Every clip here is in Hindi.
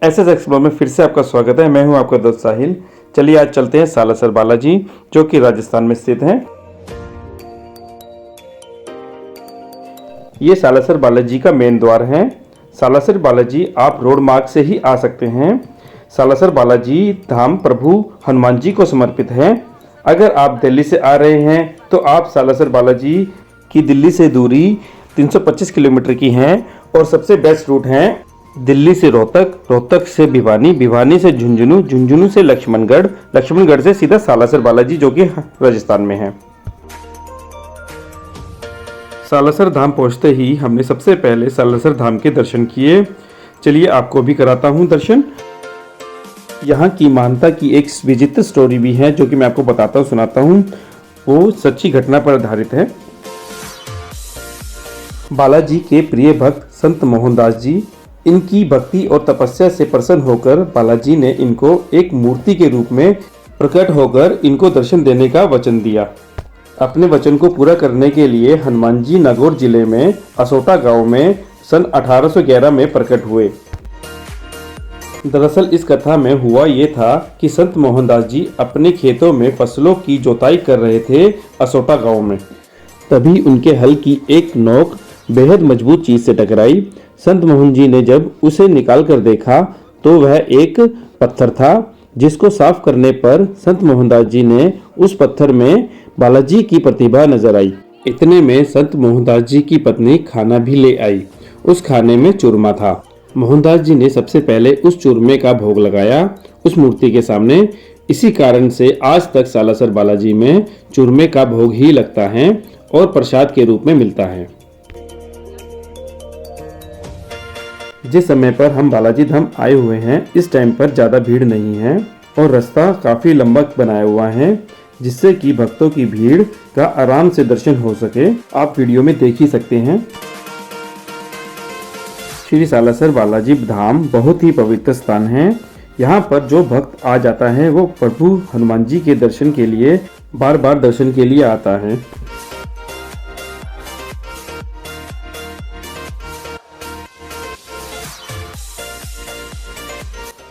एसएस एक्सप्लोर में फिर से आपका स्वागत है। मैं हूं आपका दोस्त साहिल। चलिए आज चलते हैं सालासर बालाजी, जो कि राजस्थान में स्थित है। ये सालासर बालाजी का मेन द्वार है। सालासर बालाजी आप रोड मार्ग से ही आ सकते हैं। सालासर बालाजी धाम प्रभु हनुमान जी को समर्पित है। अगर आप दिल्ली से आ रहे हैं तो आप सालासर बालाजी की दिल्ली से दूरी 325 किलोमीटर की है और सबसे बेस्ट रूट है दिल्ली से रोहतक, रोहतक से भिवानी, भिवानी से झुंझुनू, झुंझुनू से लक्ष्मणगढ़, लक्ष्मणगढ़ से सीधा सालासर बालाजी, जो कि राजस्थान में है। सालासर धाम पहुंचते ही हमने सबसे पहले सालासर धाम के दर्शन किए। चलिए आपको भी कराता हूं दर्शन। यहाँ की मानता की एक विचित्र स्टोरी भी है, जो कि मैं आपको बताता हूँ, सुनाता हूँ। वो सच्ची घटना पर आधारित है। बालाजी के प्रिय भक्त संत मोहनदास जी, इनकी भक्ति और तपस्या से प्रसन्न होकर बालाजी ने इनको एक मूर्ति के रूप में प्रकट होकर इनको दर्शन देने का वचन दिया। अपने वचन को पूरा करने के लिए हनुमान जी नागौर जिले में असोटा गांव में सन 1811 में प्रकट हुए। दरअसल इस कथा में हुआ ये था कि संत मोहनदास जी अपने खेतों में फसलों की जोताई कर रहे थे असोटा गांव में। तभी उनके हल की एक नोक बेहद मजबूत चीज से टकराई। संत मोहन जी ने जब उसे निकाल कर देखा तो वह एक पत्थर था, जिसको साफ करने पर संत मोहनदास जी ने उस पत्थर में बालाजी की प्रतिभा नजर आई। इतने में संत मोहनदास जी की पत्नी खाना भी ले आई। उस खाने में चूरमा था। मोहनदास जी ने सबसे पहले उस चूरमे का भोग लगाया उस मूर्ति के सामने। इसी कारण से आज तक सालासर बालाजी में चूरमे का भोग ही लगता है और प्रसाद के रूप में मिलता है। जिस समय पर हम बालाजी धाम आए हुए हैं, इस टाइम पर ज़्यादा भीड़ नहीं है और रास्ता काफ़ी लंबा बनाया हुआ है, जिससे कि भक्तों की भीड़ का आराम से दर्शन हो सके। आप वीडियो में देख ही सकते हैं। श्री सालासर बालाजी धाम बहुत ही पवित्र स्थान है। यहाँ पर जो भक्त आ जाता है वो प्रभु हनुमान जी के दर्शन के लिए बार बार दर्शन के लिए आता है।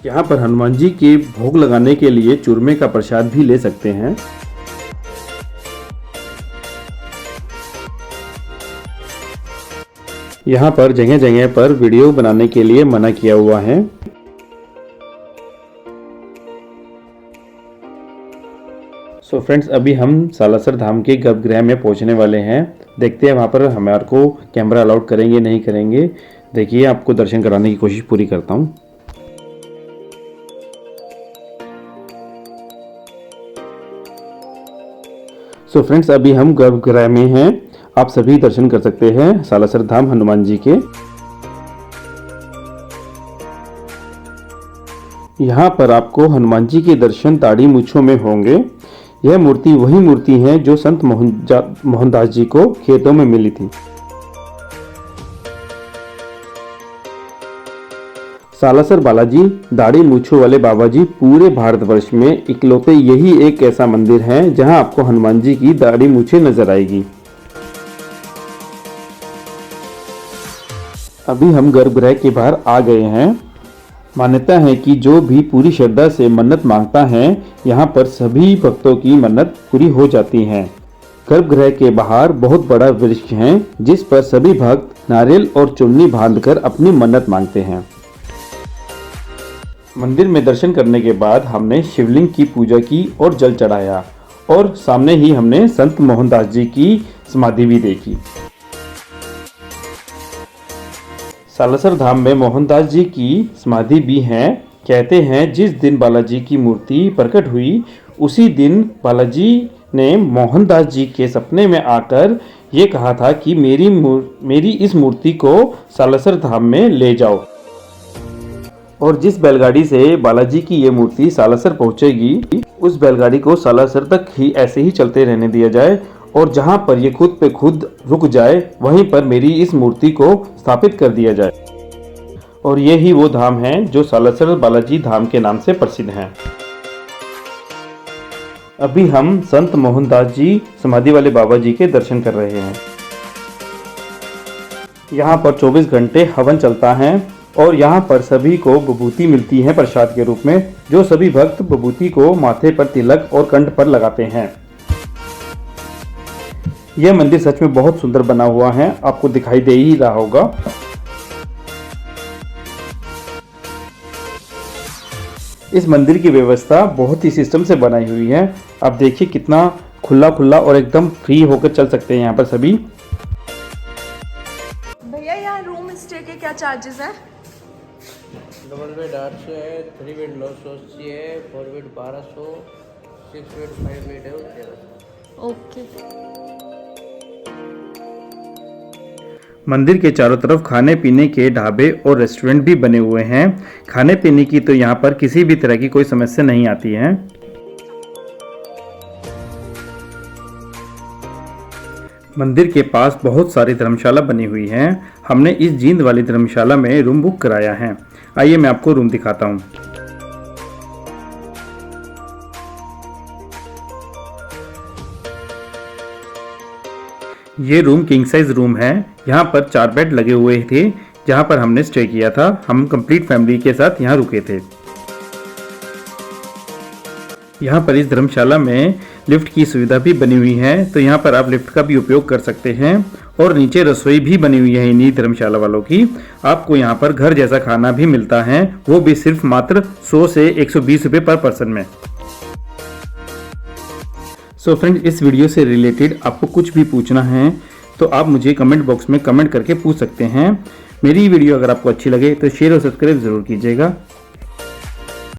यहाँ पर हनुमान जी के भोग लगाने के लिए चूरमे का प्रसाद भी ले सकते हैं। यहाँ पर जगह जगह पर वीडियो बनाने के लिए मना किया हुआ है। सो फ्रेंड्स, अभी हम सालासर धाम के गर्भगृह में पहुँचने वाले हैं। देखते हैं वहाँ पर हमारे को कैमरा अलाउड करेंगे नहीं करेंगे। देखिए, आपको दर्शन कराने की कोशिश पूरी करता हूँ। सो फ्रेंड्स, अभी हम गर्भगृह में हैं। आप सभी दर्शन कर सकते हैं सालासर धाम हनुमान जी के। यहाँ पर आपको हनुमान जी के दर्शन दाढ़ी मूंछों में होंगे। यह मूर्ति वही मूर्ति है जो संत मोहनदास जी को खेतों में मिली थी। सालासर बालाजी दाढ़ी मूंछों वाले बाबा जी पूरे भारतवर्ष में इकलौते यही एक ऐसा मंदिर है जहां आपको हनुमान जी की दाढ़ी मूंछें नजर आएगी। अभी हम गर्भगृह के बाहर आ गए हैं। मान्यता है कि जो भी पूरी श्रद्धा से मन्नत मांगता है, यहाँ पर सभी भक्तों की मन्नत पूरी हो जाती है। गर्भगृह के बाहर बहुत बड़ा वृक्ष है, जिस पर सभी भक्त नारियल और चुन्नी बांधकर अपनी मन्नत मांगते हैं। मंदिर में दर्शन करने के बाद हमने शिवलिंग की पूजा की और जल चढ़ाया और सामने ही हमने संत मोहनदास जी की समाधि भी देखी। सालासर धाम में मोहनदास जी की समाधि भी है। कहते हैं जिस दिन बालाजी की मूर्ति प्रकट हुई, उसी दिन बालाजी ने मोहनदास जी के सपने में आकर ये कहा था कि मेरी इस मूर्ति को सालासर धाम में ले जाओ। और जिस बैलगाड़ी से बालाजी की ये मूर्ति सालासर पहुंचेगी, उस बैलगाड़ी को सालासर तक ही ऐसे ही चलते रहने दिया जाए और जहां पर ये खुद पे खुद रुक जाए, वहीं पर मेरी इस मूर्ति को स्थापित कर दिया जाए। और ये ही वो धाम है जो सालासर बालाजी धाम के नाम से प्रसिद्ध है। अभी हम संत मोहनदास जी समाधि वाले बाबा जी के दर्शन कर रहे हैं। यहाँ पर 24 घंटे हवन चलता है और यहाँ पर सभी को विभूति मिलती है प्रसाद के रूप में, जो सभी भक्त विभूति को माथे पर तिलक और कंठ पर लगाते हैं। यह मंदिर सच में बहुत सुंदर बना हुआ है, आपको दिखाई दे ही रहा होगा। इस मंदिर की व्यवस्था बहुत ही सिस्टम से बनाई हुई है। आप देखिए कितना खुला खुला और एकदम फ्री होकर चल सकते हैं यहाँ पर सभी। भैया यहाँ रूम स्टे के क्या चार्जेस हैं? डबल बेड 800 है, 3 बेड 980 है, 4 बेड 1200, 6 बेड 5 बेड है 1300। ओके। मंदिर के चारों तरफ खाने पीने के ढाबे और रेस्टोरेंट भी बने हुए हैं। खाने पीने की तो यहाँ पर किसी भी तरह की कोई समस्या नहीं आती है। मंदिर के पास बहुत सारी धर्मशाला बनी हुई हैं। हमने इस जींद वाली धर्मशाला में रूम बुक कराया है। आइए मैं आपको रूम दिखाता हूँ। ये रूम किंग साइज रूम है। यहाँ पर 4 बेड लगे हुए थे जहाँ पर हमने स्टे किया था। हम कंप्लीट फैमिली के साथ यहाँ रुके थे। यहाँ पर इस धर्मशाला में लिफ्ट की सुविधा भी बनी हुई है, तो यहाँ पर आप लिफ्ट का भी उपयोग कर सकते हैं। और नीचे रसोई भी बनी हुई है इन्हीं धर्मशाला वालों की। आपको यहाँ पर घर जैसा खाना भी मिलता है, वो भी सिर्फ मात्र 100 से 120 रुपये पर पर्सन में। सो फ्रेंड्स, इस वीडियो से रिलेटेड आपको कुछ भी पूछना है तो आप मुझे कमेंट बॉक्स में कमेंट करके पूछ सकते हैं। मेरी वीडियो अगर आपको अच्छी लगे तो शेयर और सब्सक्राइब जरूर कीजिएगा।